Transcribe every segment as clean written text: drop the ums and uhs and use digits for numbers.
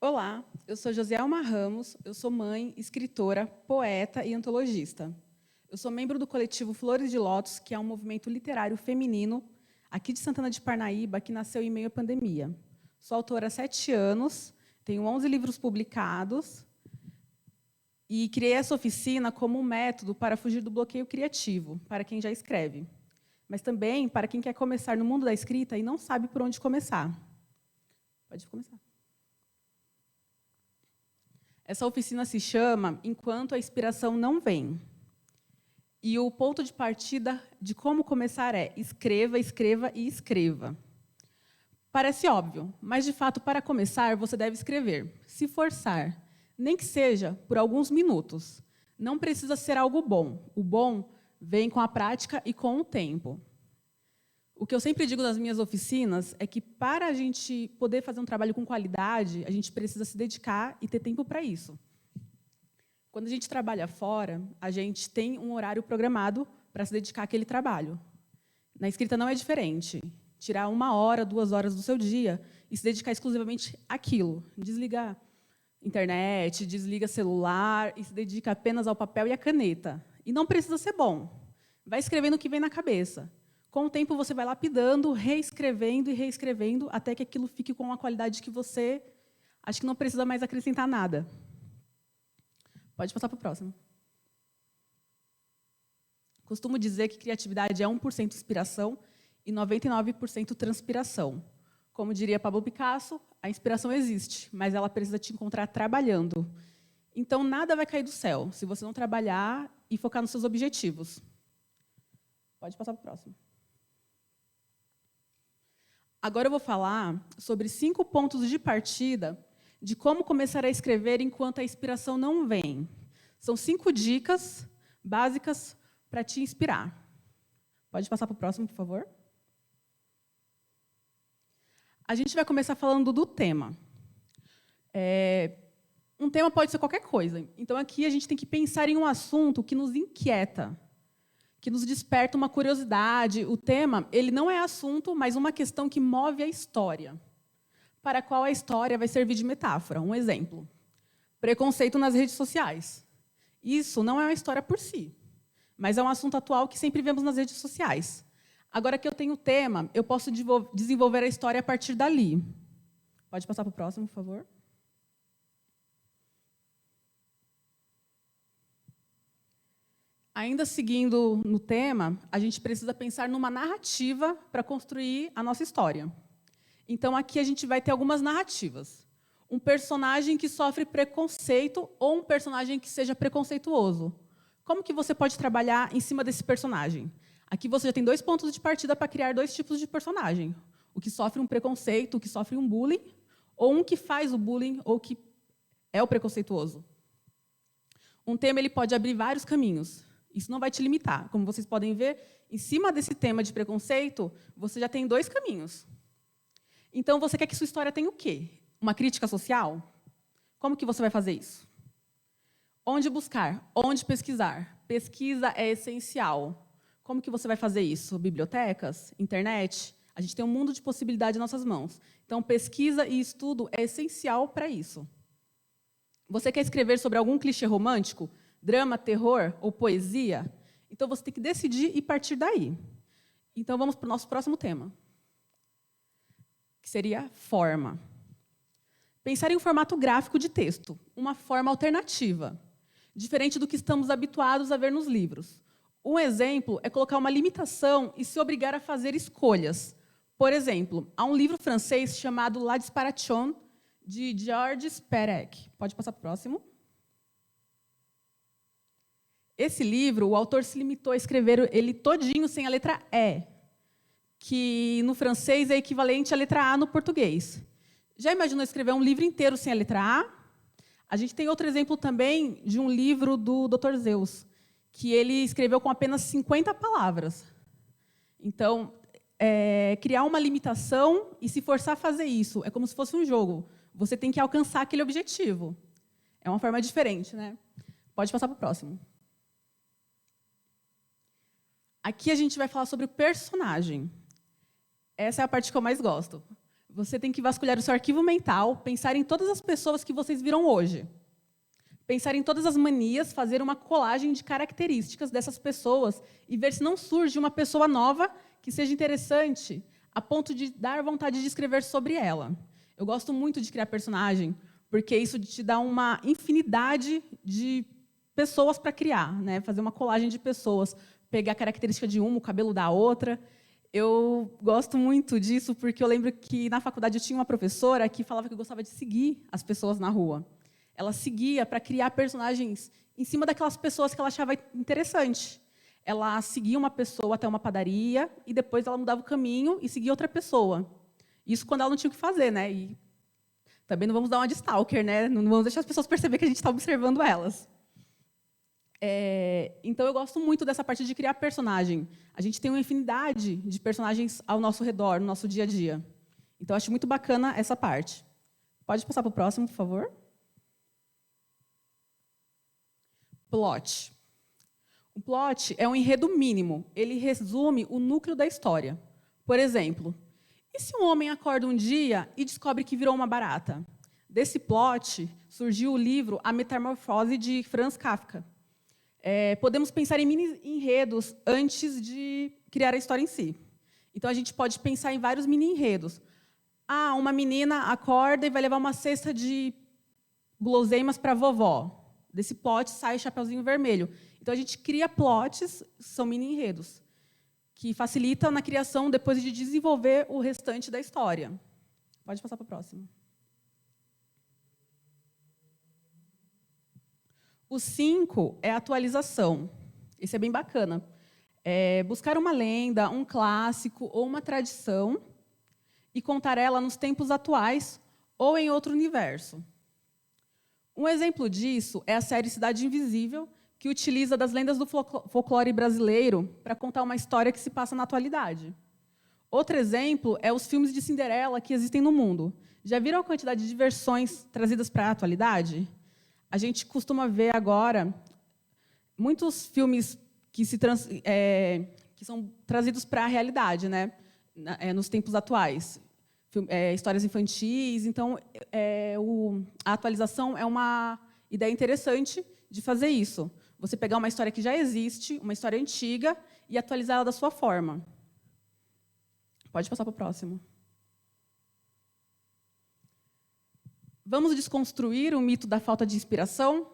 Olá, eu sou Josielma Ramos, eu sou mãe, escritora, poeta e antologista. Eu sou membro do coletivo Flores de Lótus, que é um movimento literário feminino aqui de Santana de Parnaíba, que nasceu em meio à pandemia. Sou autora há 7 anos, tenho 11 livros publicados e criei essa oficina como um método para fugir do bloqueio criativo, para quem já escreve, mas também para quem quer começar no mundo da escrita e não sabe por onde começar. Pode começar. Essa oficina se chama Enquanto a Inspiração Não Vem. E o ponto de partida de como começar é escreva, escreva e escreva. Parece óbvio, mas, de fato, para começar, você deve escrever, se forçar, nem que seja por alguns minutos. Não precisa ser algo bom. O bom vem com a prática e com o tempo. O que eu sempre digo nas minhas oficinas é que, para a gente poder fazer um trabalho com qualidade, a gente precisa se dedicar e ter tempo para isso. Quando a gente trabalha fora, a gente tem um horário programado para se dedicar àquele trabalho. Na escrita não é diferente. Tirar 1 hora, 2 horas do seu dia e se dedicar exclusivamente àquilo. Desligar internet, desliga celular e se dedica apenas ao papel e à caneta. E não precisa ser bom. Vai escrevendo o que vem na cabeça. Com o tempo, você vai lapidando, reescrevendo e reescrevendo, até que aquilo fique com uma qualidade que você acha que não precisa mais acrescentar nada. Pode passar para o próximo. Costumo dizer que criatividade é 1% inspiração e 99% transpiração. Como diria Pablo Picasso, a inspiração existe, mas ela precisa te encontrar trabalhando. Então, nada vai cair do céu se você não trabalhar e focar nos seus objetivos. Pode passar para o próximo. Agora eu vou falar sobre 5 pontos de partida de como começar a escrever enquanto a inspiração não vem. São 5 dicas básicas para te inspirar. Pode passar para o próximo, por favor? A gente vai começar falando do tema. Um tema pode ser qualquer coisa. Então, aqui a gente tem que pensar em um assunto que nos inquieta, que nos desperta uma curiosidade. O tema, ele não é assunto, mas uma questão que move a história, para a qual a história vai servir de metáfora. Um exemplo: preconceito nas redes sociais. Isso não é uma história por si, mas é um assunto atual que sempre vemos nas redes sociais. Agora que eu tenho o tema, eu posso desenvolver a história a partir dali. Pode passar para o próximo, por favor? Ainda seguindo no tema, a gente precisa pensar numa narrativa para construir a nossa história. Então, aqui a gente vai ter algumas narrativas. Um personagem que sofre preconceito ou um personagem que seja preconceituoso. Como que você pode trabalhar em cima desse personagem? Aqui você já tem 2 pontos de partida para criar 2 tipos de personagem. O que sofre um preconceito, o que sofre um bullying, ou um que faz o bullying ou que é o preconceituoso. Um tema ele pode abrir vários caminhos. Isso não vai te limitar. Como vocês podem ver, em cima desse tema de preconceito, você já tem 2 caminhos. Então, você quer que sua história tenha o quê? Uma crítica social? Como que você vai fazer isso? Onde buscar? Onde pesquisar? Pesquisa é essencial. Como que você vai fazer isso? Bibliotecas? Internet? A gente tem um mundo de possibilidades em nossas mãos. Então, pesquisa e estudo é essencial para isso. Você quer escrever sobre algum clichê romântico? Drama, terror ou poesia? Então, você tem que decidir e partir daí. Então, vamos para o nosso próximo tema, que seria forma. Pensar em um formato gráfico de texto, uma forma alternativa, diferente do que estamos habituados a ver nos livros. Um exemplo é colocar uma limitação e se obrigar a fazer escolhas. Por exemplo, há um livro francês chamado La Disparition, de Georges Perec. Pode passar para o próximo. Esse livro, o autor se limitou a escrever ele todinho sem a letra E, que no francês é equivalente à letra A no português. Já imaginou escrever um livro inteiro sem a letra A? A gente tem outro exemplo também de um livro do Dr. Seuss, que ele escreveu com apenas 50 palavras. Então, criar uma limitação e se forçar a fazer isso é como se fosse um jogo. Você tem que alcançar aquele objetivo. É uma forma diferente, né? Pode passar para o próximo. Aqui a gente vai falar sobre o personagem. Essa é a parte que eu mais gosto. Você tem que vasculhar o seu arquivo mental, pensar em todas as pessoas que vocês viram hoje. Pensar em todas as manias, fazer uma colagem de características dessas pessoas e ver se não surge uma pessoa nova que seja interessante a ponto de dar vontade de escrever sobre ela. Eu gosto muito de criar personagem, porque isso te dá uma infinidade de pessoas para criar, né? Fazer uma colagem de pessoas, pegar a característica de uma, o cabelo da outra. Eu gosto muito disso porque eu lembro que na faculdade eu tinha uma professora que falava que gostava de seguir as pessoas na rua. Ela seguia para criar personagens em cima daquelas pessoas que ela achava interessante. Ela seguia uma pessoa até uma padaria e depois ela mudava o caminho e seguia outra pessoa. Isso quando ela não tinha o que fazer, né? E também não vamos dar uma de stalker, né? Não vamos deixar as pessoas perceber que a gente está observando elas. Então, eu gosto muito dessa parte de criar personagem. A gente tem uma infinidade de personagens ao nosso redor, no nosso dia a dia. Então, eu acho muito bacana essa parte. Pode passar para o próximo, por favor? Plot. O plot é um enredo mínimo. Ele resume o núcleo da história. Por exemplo, e se um homem acorda um dia e descobre que virou uma barata? Desse plot surgiu o livro A Metamorfose, de Franz Kafka. Podemos pensar em mini-enredos antes de criar a história em si. Então, a gente pode pensar em vários mini-enredos. Uma menina acorda e vai levar uma cesta de guloseimas para a vovó. Desse plot sai o Chapeuzinho Vermelho. Então, a gente cria plots, são mini-enredos, que facilitam na criação depois de desenvolver o restante da história. Pode passar para o próximo. O 5 é a atualização. Esse é bem bacana. Buscar uma lenda, um clássico ou uma tradição e contar ela nos tempos atuais ou em outro universo. Um exemplo disso é a série Cidade Invisível, que utiliza das lendas do folclore brasileiro para contar uma história que se passa na atualidade. Outro exemplo é os filmes de Cinderela que existem no mundo. Já viram a quantidade de versões trazidas para a atualidade? A gente costuma ver agora muitos filmes que são trazidos para a realidade, né? Nos tempos atuais. Histórias infantis. Então, a atualização é uma ideia interessante de fazer isso. Você pegar uma história que já existe, uma história antiga, e atualizá-la da sua forma. Pode passar para o próximo. Vamos desconstruir o mito da falta de inspiração?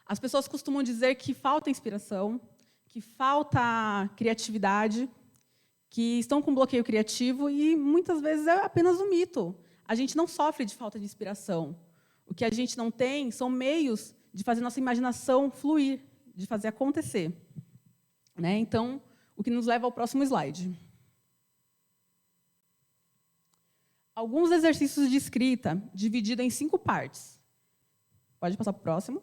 As pessoas costumam dizer que falta inspiração, que falta criatividade, que estão com bloqueio criativo, e muitas vezes é apenas um mito. A gente não sofre de falta de inspiração. O que a gente não tem são meios de fazer nossa imaginação fluir, de fazer acontecer. Né? Então, o que nos leva ao próximo slide. Alguns exercícios de escrita, dividido em 5 partes. Pode passar para o próximo.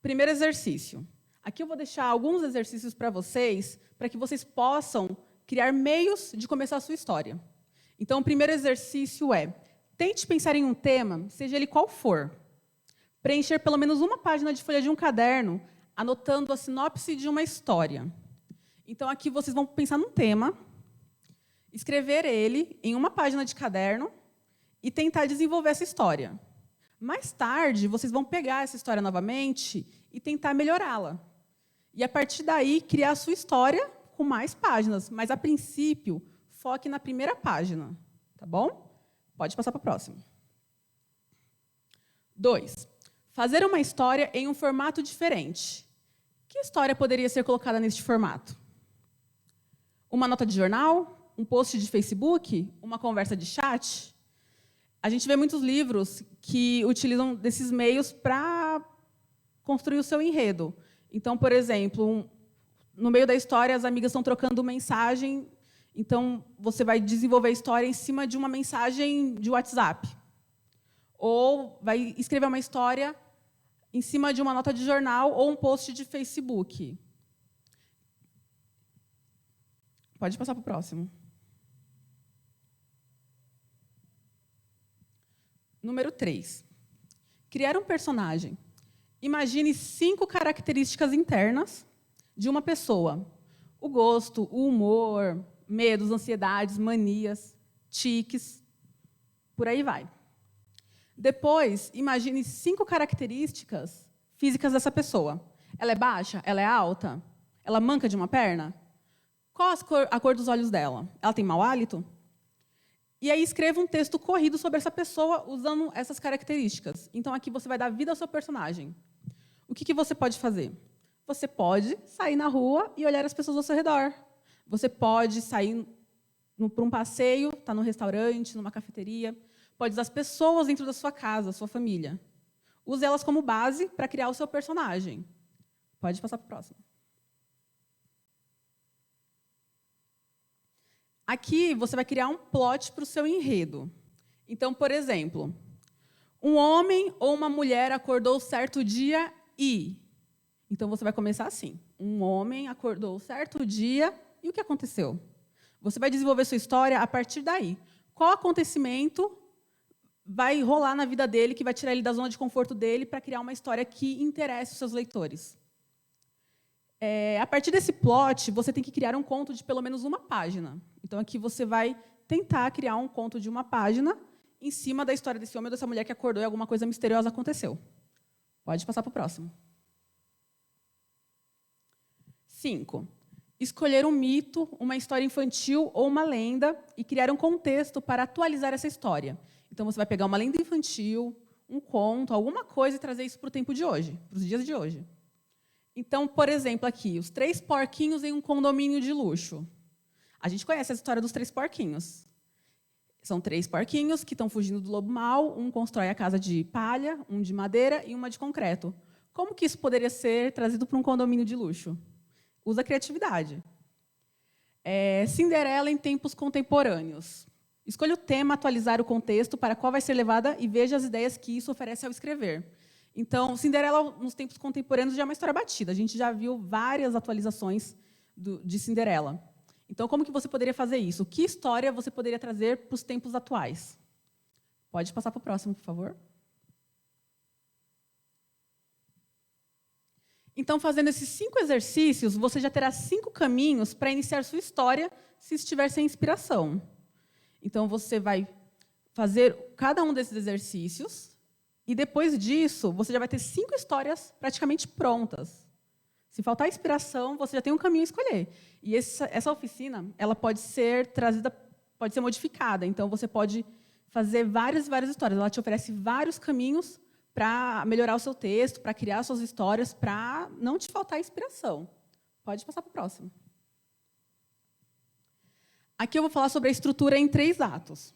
Primeiro exercício. Aqui eu vou deixar alguns exercícios para vocês que vocês possam criar meios de começar a sua história. Então, o primeiro exercício é: tente pensar em um tema, seja ele qual for. Preencher pelo menos uma página de folha de um caderno, anotando a sinopse de uma história. Então, aqui vocês vão pensar num tema, escrever ele em uma página de caderno e tentar desenvolver essa história. Mais tarde, vocês vão pegar essa história novamente e tentar melhorá-la. E, a partir daí, criar a sua história com mais páginas. Mas, a princípio, foque na primeira página. Tá bom? Pode passar para o próximo. 2. Fazer uma história em um formato diferente. Que história poderia ser colocada neste formato? Uma nota de jornal? Um post de Facebook? Uma conversa de chat? A gente vê muitos livros que utilizam desses meios para construir o seu enredo. Então, por exemplo, no meio da história, as amigas estão trocando mensagem, então você vai desenvolver a história em cima de uma mensagem de WhatsApp. Ou vai escrever uma história em cima de uma nota de jornal ou um post de Facebook. Pode passar para o próximo. Número 3. Criar um personagem. Imagine 5 características internas de uma pessoa. O gosto, o humor, medos, ansiedades, manias, tiques, por aí vai. Depois, imagine 5 características físicas dessa pessoa. Ela é baixa? Ela é alta? Ela manca de uma perna? Qual a cor dos olhos dela? Ela tem mau hálito? E aí escreva um texto corrido sobre essa pessoa usando essas características. Então, aqui você vai dar vida ao seu personagem. O que você pode fazer? Você pode sair na rua e olhar as pessoas ao seu redor. Você pode sair para um passeio, estar num restaurante, numa cafeteria. Pode usar as pessoas dentro da sua casa, da sua família. Use elas como base para criar o seu personagem. Pode passar para o próximo. Aqui, você vai criar um plot para o seu enredo. Então, por exemplo, um homem ou uma mulher acordou certo dia e... Então, você vai começar assim. Um homem acordou certo dia e o que aconteceu? Você vai desenvolver sua história a partir daí. Qual acontecimento vai rolar na vida dele, que vai tirar ele da zona de conforto dele para criar uma história que interesse os seus leitores? A partir desse plot, você tem que criar um conto de pelo menos uma página. Então, aqui você vai tentar criar um conto de uma página em cima da história desse homem ou dessa mulher que acordou e alguma coisa misteriosa aconteceu. Pode passar para o próximo. 5. Escolher um mito, uma história infantil ou uma lenda e criar um contexto para atualizar essa história. Então, você vai pegar uma lenda infantil, um conto, alguma coisa e trazer isso para o tempo de hoje, para os dias de hoje. Então, por exemplo, aqui, os 3 porquinhos em um condomínio de luxo. A gente conhece a história dos 3 porquinhos. São 3 porquinhos que estão fugindo do lobo mau, um constrói a casa de palha, um de madeira e uma de concreto. Como que isso poderia ser trazido para um condomínio de luxo? Usa a criatividade. Cinderela em tempos contemporâneos. Escolha o tema, atualizar o contexto para qual vai ser levada e veja as ideias que isso oferece ao escrever. Então, Cinderela, nos tempos contemporâneos, já é uma história batida. A gente já viu várias atualizações de Cinderela. Então, como que você poderia fazer isso? Que história você poderia trazer para os tempos atuais? Pode passar para o próximo, por favor. Então, fazendo esses 5 exercícios, você já terá 5 caminhos para iniciar sua história, se estiver sem inspiração. Então, você vai fazer cada um desses exercícios, e depois disso, você já vai ter 5 histórias praticamente prontas. Se faltar inspiração, você já tem um caminho a escolher. E essa oficina, ela pode ser trazida, pode ser modificada. Então, você pode fazer várias histórias. Ela te oferece vários caminhos para melhorar o seu texto, para criar suas histórias, para não te faltar inspiração. Pode passar para o próximo. Aqui eu vou falar sobre a estrutura em 3 atos.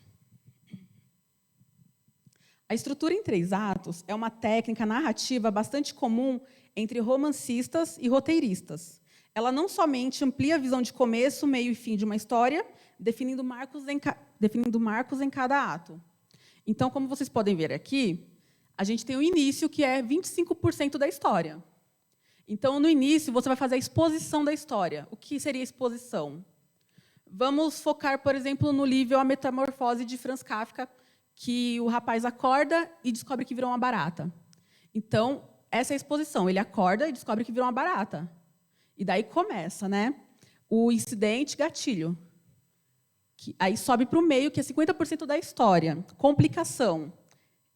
A estrutura em 3 atos é uma técnica narrativa bastante comum entre romancistas e roteiristas. Ela não somente amplia a visão de começo, meio e fim de uma história, definindo marcos em cada ato. Então, como vocês podem ver aqui, a gente tem o início, que é 25% da história. Então, no início, você vai fazer a exposição da história. O que seria a exposição? Vamos focar, por exemplo, no livro A Metamorfose de Franz Kafka, que o rapaz acorda e descobre que virou uma barata. Então, essa é a exposição. Ele acorda e descobre que virou uma barata. E daí começa, né? O incidente gatilho. Que aí sobe para o meio, que é 50% da história. Complicação.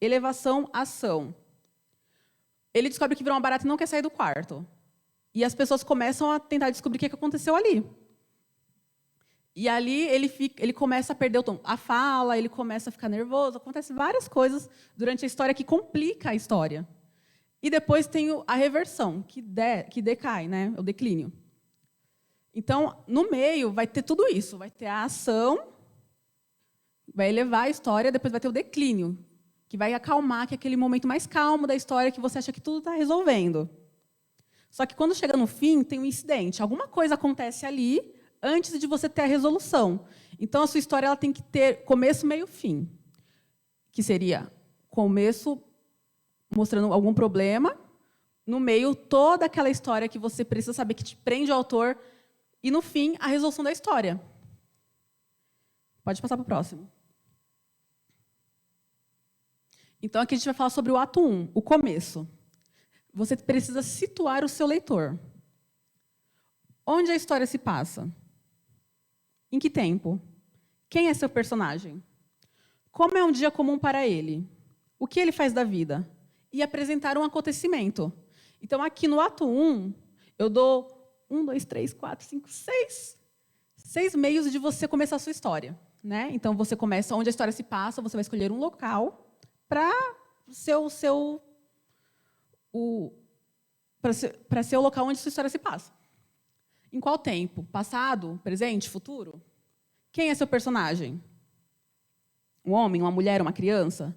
Elevação, ação. Ele descobre que virou uma barata e não quer sair do quarto. E as pessoas começam a tentar descobrir o que aconteceu ali. E ali ele começa a perder o tom. A fala, ele começa a ficar nervoso. Acontece várias coisas durante a história que complica a história. E depois tem a reversão, que decai, né? O declínio. Então, no meio, vai ter tudo isso. Vai ter a ação, vai elevar a história, depois vai ter o declínio, que vai acalmar, que é aquele momento mais calmo da história, que você acha que tudo está resolvendo. Só que, quando chega no fim, tem um incidente. Alguma coisa acontece ali, antes de você ter a resolução. Então, a sua história ela tem que ter começo, meio, fim. Que seria começo mostrando algum problema, no meio, toda aquela história que você precisa saber, que te prende ao autor, e, no fim, a resolução da história. Pode passar para o próximo. Então, aqui a gente vai falar sobre o ato 1, o começo. Você precisa situar o seu leitor. Onde a história se passa? Em que tempo? Quem é seu personagem? Como é um dia comum para ele? O que ele faz da vida? E apresentar um acontecimento. Então, aqui no ato 1, eu dou 1, 2, 3, 4, 5, 6. 6 meios de você começar a sua história. Né? Então, você começa onde a história se passa, você vai escolher um local para ser o local onde sua história se passa. Em qual tempo? Passado, presente, futuro? Quem é seu personagem? Um homem, uma mulher, uma criança?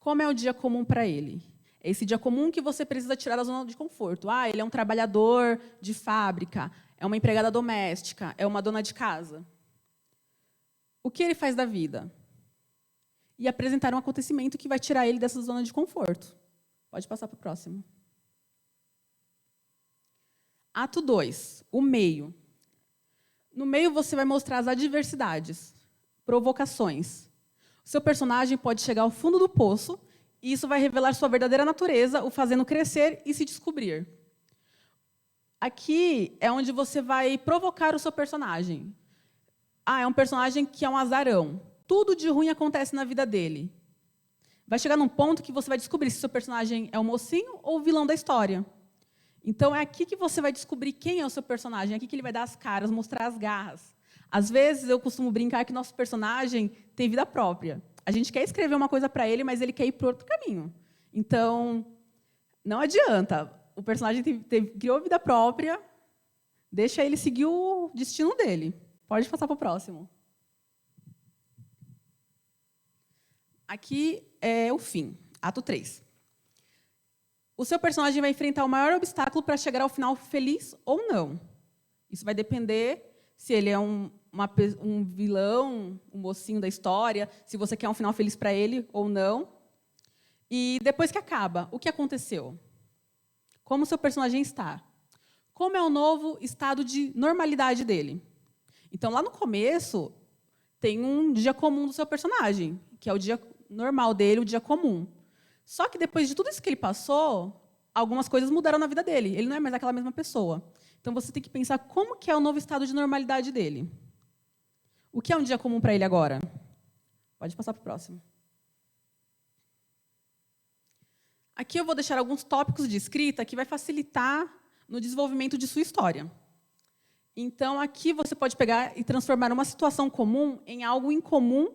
Como é o dia comum para ele? É esse dia comum que você precisa tirar da zona de conforto. Ah, ele é um trabalhador de fábrica, é uma empregada doméstica, é uma dona de casa. O que ele faz da vida? E apresentar um acontecimento que vai tirar ele dessa zona de conforto. Pode passar para o próximo. Ato 2, o meio. No meio, você vai mostrar as adversidades, provocações. O seu personagem pode chegar ao fundo do poço e isso vai revelar sua verdadeira natureza, o fazendo crescer e se descobrir. Aqui é onde você vai provocar o seu personagem. Ah, é um personagem que é um azarão. Tudo de ruim acontece na vida dele. Vai chegar num ponto que você vai descobrir se o seu personagem é o mocinho ou o vilão da história. Então, é aqui que você vai descobrir quem é o seu personagem, é aqui que ele vai dar as caras, mostrar as garras. Às vezes, eu costumo brincar que nosso personagem tem vida própria. A gente quer escrever uma coisa para ele, mas ele quer ir por outro caminho. Então, não adianta. O personagem criou vida própria, deixa ele seguir o destino dele. Pode passar para o próximo. Aqui é o fim, ato 3. O seu personagem vai enfrentar o maior obstáculo para chegar ao final feliz ou não. Isso vai depender se ele é um vilão, um mocinho da história, se você quer um final feliz para ele ou não. E depois que acaba, o que aconteceu? Como o seu personagem está? Como é o novo estado de normalidade dele? Então, lá no começo, tem um dia comum do seu personagem, que é o dia normal dele, o dia comum. Só que depois de tudo isso que ele passou, algumas coisas mudaram na vida dele. Ele não é mais aquela mesma pessoa. Então, você tem que pensar como que é o novo estado de normalidade dele. O que é um dia comum para ele agora? Pode passar para o próximo. Aqui eu vou deixar alguns tópicos de escrita que vai facilitar no desenvolvimento de sua história. Então, aqui você pode pegar e transformar uma situação comum em algo incomum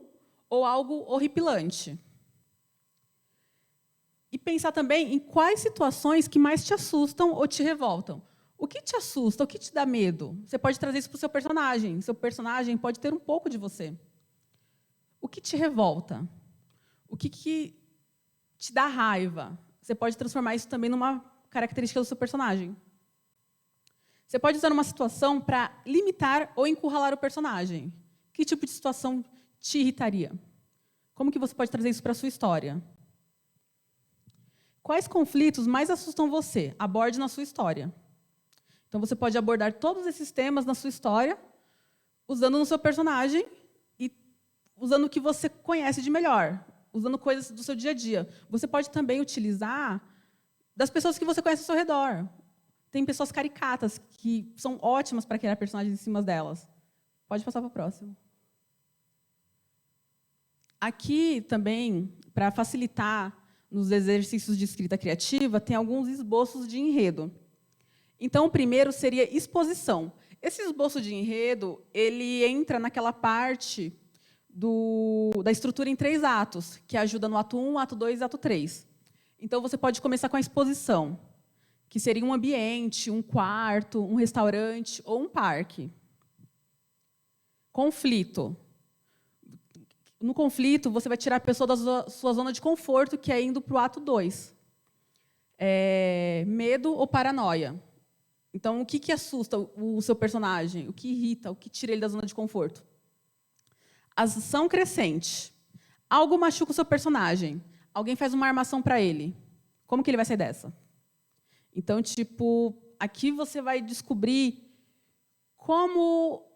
ou algo horripilante. E pensar também em quais situações que mais te assustam ou te revoltam. O que te assusta? O que te dá medo? Você pode trazer isso para o seu personagem. Seu personagem pode ter um pouco de você. O que te revolta? O que te dá raiva? Você pode transformar isso também numa característica do seu personagem. Você pode usar uma situação para limitar ou encurralar o personagem. Que tipo de situação te irritaria? Como que você pode trazer isso para a sua história? Quais conflitos mais assustam você? Aborde na sua história. Então, você pode abordar todos esses temas na sua história, usando no seu personagem e usando o que você conhece de melhor, usando coisas do seu dia a dia. Você pode também utilizar das pessoas que você conhece ao seu redor. Tem pessoas caricatas que são ótimas para criar personagens em cima delas. Pode passar para o próximo. Aqui também, para facilitar nos exercícios de escrita criativa, tem alguns esboços de enredo. Então, o primeiro seria exposição. Esse esboço de enredo, ele entra naquela parte da estrutura em 3 atos, que ajuda no ato 1, ato 2 e ato 3. Então, você pode começar com a exposição, que seria um ambiente, um quarto, um restaurante ou um parque. Conflito. No conflito, você vai tirar a pessoa da sua zona de conforto, que é indo para o ato 2. Medo ou paranoia. Então, o que assusta o seu personagem? O que irrita? O que tira ele da zona de conforto? Ação crescente. Algo machuca o seu personagem. Alguém faz uma armação para ele. Como que ele vai sair dessa? Então, aqui você vai descobrir como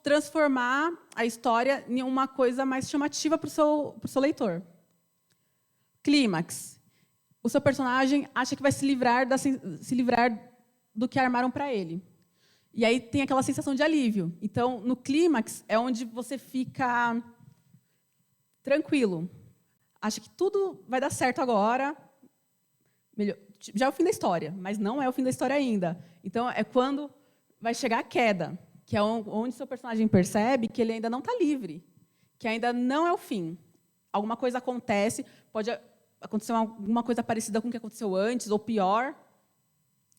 transformar a história em uma coisa mais chamativa para o seu leitor. Clímax. O seu personagem acha que vai se livrar do que armaram para ele. E aí tem aquela sensação de alívio. Então, no clímax, é onde você fica tranquilo. Acha que tudo vai dar certo agora. Já é o fim da história, mas não é o fim da história ainda. Então, é quando vai chegar a queda, que é onde seu personagem percebe que ele ainda não está livre, que ainda não é o fim. Alguma coisa acontece, pode acontecer alguma coisa parecida com o que aconteceu antes, ou pior.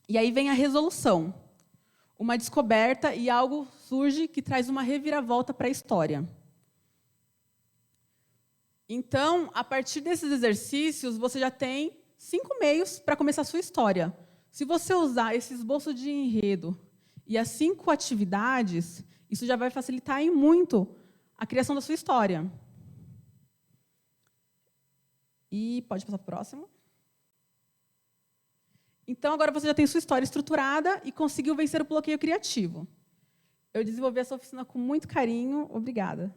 E aí vem a resolução. Uma descoberta e algo surge que traz uma reviravolta para a história. Então, a partir desses exercícios, você já tem 5 meios para começar a sua história. Se você usar esse esboço de enredo e as 5 atividades, isso já vai facilitar em muito a criação da sua história. E pode passar para o próximo. Então, agora você já tem sua história estruturada e conseguiu vencer o bloqueio criativo. Eu desenvolvi essa oficina com muito carinho. Obrigada.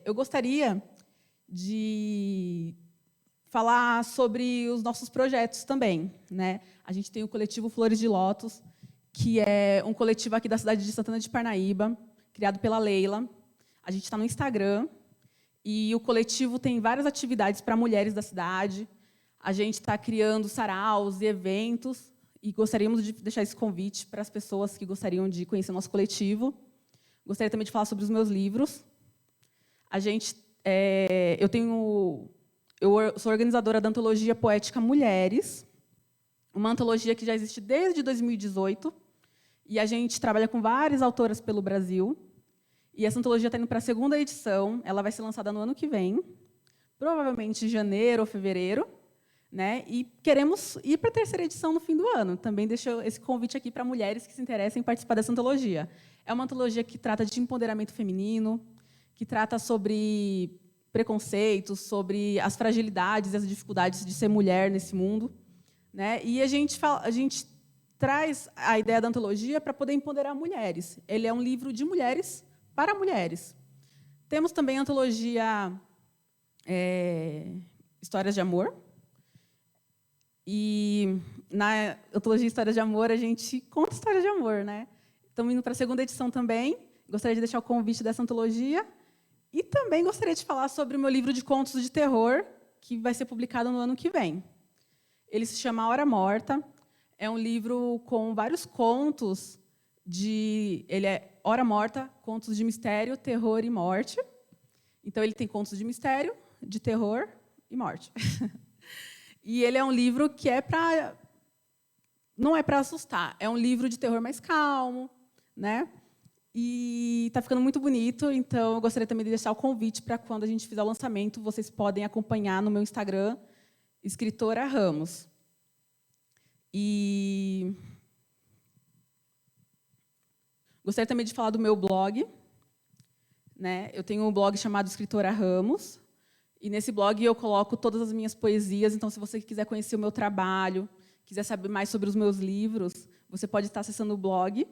Eu gostaria de falar sobre os nossos projetos também, né? A gente tem o coletivo Flores de Lótus, que é um coletivo aqui da cidade de Santana de Parnaíba, criado pela Leila. A gente está no Instagram, e o coletivo tem várias atividades para mulheres da cidade. A gente está criando saraus e eventos, e gostaríamos de deixar esse convite para as pessoas que gostariam de conhecer o nosso coletivo. Gostaria também de falar sobre os meus livros. Eu sou organizadora da antologia poética Mulheres, uma antologia que já existe desde 2018, e a gente trabalha com várias autoras pelo Brasil. E essa antologia está indo para a 2ª edição, ela vai ser lançada no ano que vem, provavelmente em janeiro ou fevereiro, né? E queremos ir para a 3ª edição no fim do ano. Também deixo esse convite aqui para mulheres que se interessem em participar dessa antologia. É uma antologia que trata de empoderamento feminino, que trata sobre preconceitos, sobre as fragilidades e as dificuldades de ser mulher nesse mundo, né? E a gente traz a ideia da antologia para poder empoderar mulheres. Ele é um livro de mulheres para mulheres. Temos também a antologia Histórias de Amor. E na antologia Histórias de Amor, a gente conta histórias de amor, né? Estamos indo para a 2ª edição também. Gostaria de deixar o convite dessa antologia. E também gostaria de falar sobre o meu livro de contos de terror, que vai ser publicado no ano que vem. Ele se chama Hora Morta. É um livro com vários contos ele é Hora Morta, contos de mistério, terror e morte. Então, ele tem contos de mistério, de terror e morte. E ele é um livro que não é para assustar. É um livro de terror mais calmo, né? E está ficando muito bonito, então eu gostaria também de deixar o convite para quando a gente fizer o lançamento, vocês podem acompanhar no meu Instagram, Escritora Ramos. E gostaria também de falar do meu blog, né? Eu tenho um blog chamado Escritora Ramos, e nesse blog eu coloco todas as minhas poesias, então se você quiser conhecer o meu trabalho, quiser saber mais sobre os meus livros, você pode estar acessando o blog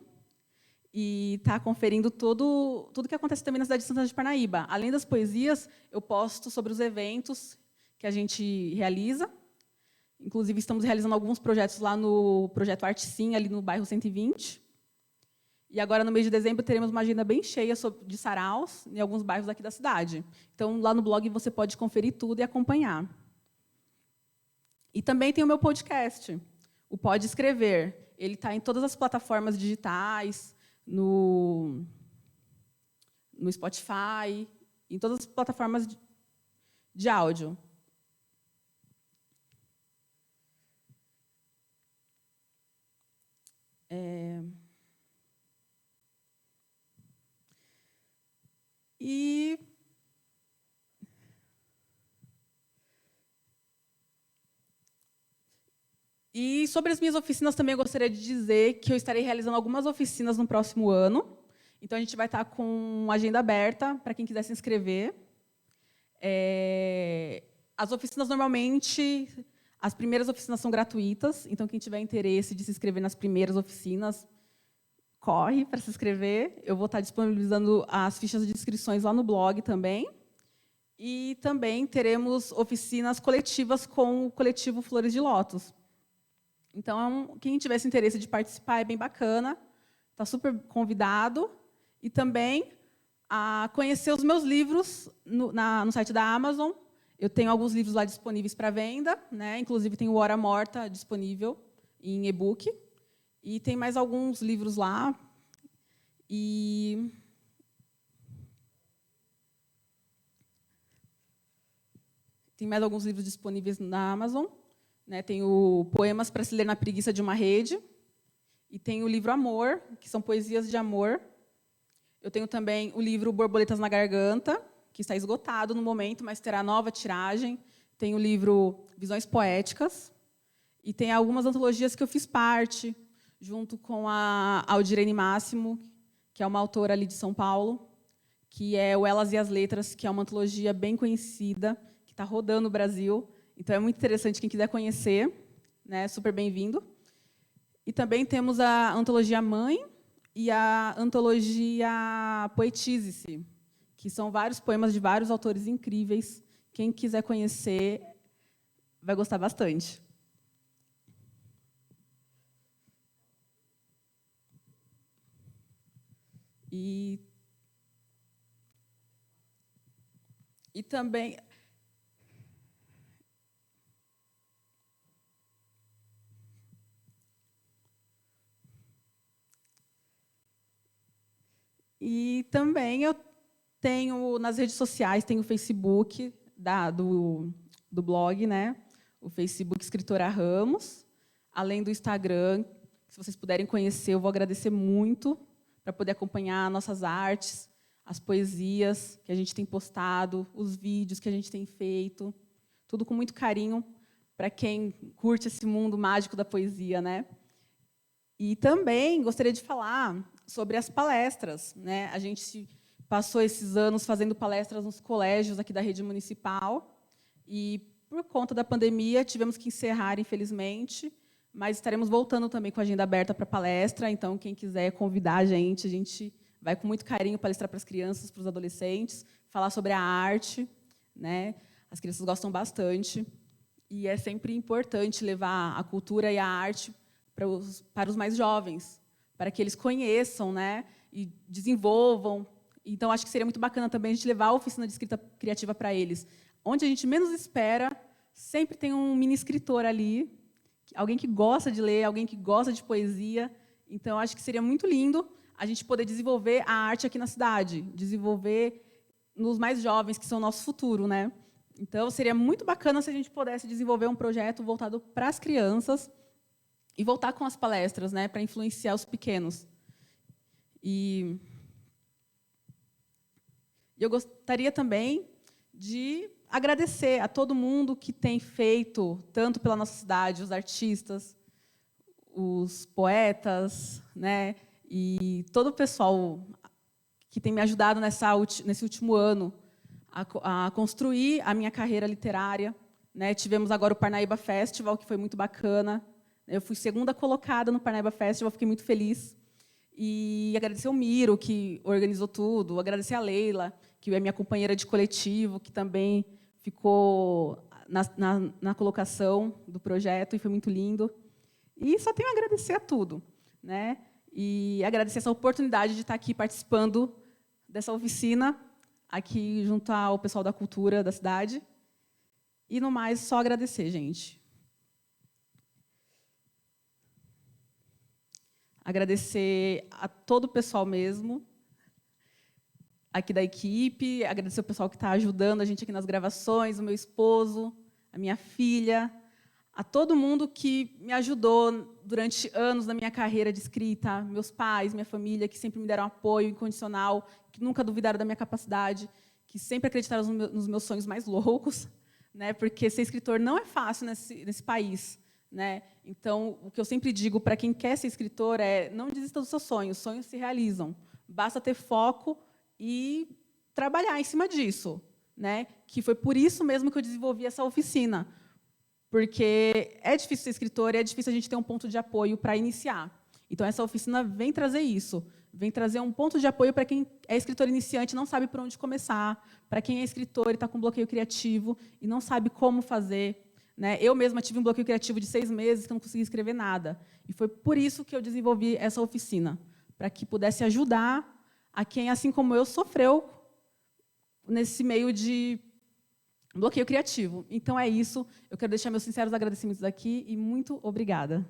e está conferindo tudo que acontece também na cidade de Santana de Parnaíba. Além das poesias, eu posto sobre os eventos que a gente realiza. Inclusive, estamos realizando alguns projetos lá no Projeto Arte Sim, ali no bairro 120. E agora, no mês de dezembro, teremos uma agenda bem cheia de saraus em alguns bairros aqui da cidade. Então, lá no blog, você pode conferir tudo e acompanhar. E também tem o meu podcast, o Pode Escrever. Ele está em todas as plataformas digitais, no Spotify, em todas as plataformas de áudio. E sobre as minhas oficinas, também eu gostaria de dizer que eu estarei realizando algumas oficinas no próximo ano. Então, a gente vai estar com agenda aberta para quem quiser se inscrever. As oficinas, normalmente, as primeiras oficinas são gratuitas. Então, quem tiver interesse de se inscrever nas primeiras oficinas, corre para se inscrever. Eu vou estar disponibilizando as fichas de inscrições lá no blog também. E também teremos oficinas coletivas com o coletivo Flores de Lótus. Então, quem tivesse interesse de participar é bem bacana, está super convidado. E também a conhecer os meus livros no site da Amazon. Eu tenho alguns livros lá disponíveis para venda, né? Inclusive tem o Hora Morta disponível em e-book. E tem mais alguns livros lá. E tem mais alguns livros disponíveis na Amazon. Né? Tem o Poemas para se ler na preguiça de uma rede. E tem o livro Amor, que são poesias de amor. Eu tenho também o livro Borboletas na Garganta, que está esgotado no momento, mas terá nova tiragem. Tem o livro Visões Poéticas. E tem algumas antologias que eu fiz parte, junto com a Aldirene Máximo, que é uma autora ali de São Paulo, que é o Elas e as Letras, que é uma antologia bem conhecida, que está rodando o Brasil. Então, é muito interessante, quem quiser conhecer, né, super bem-vindo. E também temos a antologia Mãe e a antologia Poetize-se, que são vários poemas de vários autores incríveis. Quem quiser conhecer vai gostar bastante. E também... E também eu tenho nas redes sociais, tenho o Facebook do blog, né? O Facebook Escritora Ramos, além do Instagram. Se vocês puderem conhecer, eu vou agradecer muito para poder acompanhar nossas artes, as poesias que a gente tem postado, os vídeos que a gente tem feito, tudo com muito carinho para quem curte esse mundo mágico da poesia, né? E também gostaria de falar sobre as palestras, né? A gente passou esses anos fazendo palestras nos colégios aqui da rede municipal e, por conta da pandemia, tivemos que encerrar, infelizmente, mas estaremos voltando também com a agenda aberta para palestra, então, quem quiser convidar a gente vai com muito carinho palestrar para as crianças, para os adolescentes, falar sobre a arte, né? As crianças gostam bastante, e é sempre importante levar a cultura e a arte para os mais jovens, para que eles conheçam, né, e desenvolvam. Então, acho que seria muito bacana também a gente levar a oficina de escrita criativa para eles. Onde a gente menos espera, sempre tem um mini escritor ali, alguém que gosta de ler, alguém que gosta de poesia. Então, acho que seria muito lindo a gente poder desenvolver a arte aqui na cidade, desenvolver nos mais jovens, que são o nosso futuro, né? Então, seria muito bacana se a gente pudesse desenvolver um projeto voltado para as crianças e voltar com as palestras, né, para influenciar os pequenos. E eu gostaria também de agradecer a todo mundo que tem feito tanto pela nossa cidade, os artistas, os poetas, né, e todo o pessoal que tem me ajudado nesse último ano a construir a minha carreira literária, né? Tivemos agora o Parnaíba Festival, que foi muito bacana. Eu fui segunda colocada no Parnaíba Festival, fiquei muito feliz. E agradecer o Miro, que organizou tudo, agradecer a Leila, que é minha companheira de coletivo, que também ficou na colocação do projeto, e foi muito lindo. E só tenho a agradecer a tudo, né? E agradecer essa oportunidade de estar aqui participando dessa oficina, aqui junto ao pessoal da cultura da cidade. E, no mais, só agradecer, gente. Agradecer a todo o pessoal mesmo, aqui da equipe, agradecer o pessoal que está ajudando a gente aqui nas gravações, o meu esposo, a minha filha, a todo mundo que me ajudou durante anos na minha carreira de escrita, meus pais, minha família, que sempre me deram apoio incondicional, que nunca duvidaram da minha capacidade, que sempre acreditaram nos meus sonhos mais loucos, né? Porque ser escritor não é fácil nesse país, né? Então, o que eu sempre digo para quem quer ser escritor é: não desista dos seus sonhos, sonhos se realizam. Basta ter foco e trabalhar em cima disso, né? Que foi por isso mesmo que eu desenvolvi essa oficina, porque é difícil ser escritor e é difícil a gente ter um ponto de apoio para iniciar. Então, essa oficina vem trazer isso, vem trazer um ponto de apoio para quem é escritor iniciante e não sabe por onde começar, para quem é escritor e está com bloqueio criativo e não sabe como fazer, né? Eu mesma tive um bloqueio criativo de 6 meses que eu não conseguia escrever nada. E foi por isso que eu desenvolvi essa oficina, para que pudesse ajudar a quem, assim como eu, sofreu nesse meio de bloqueio criativo. Então, é isso. Eu quero deixar meus sinceros agradecimentos aqui e muito obrigada.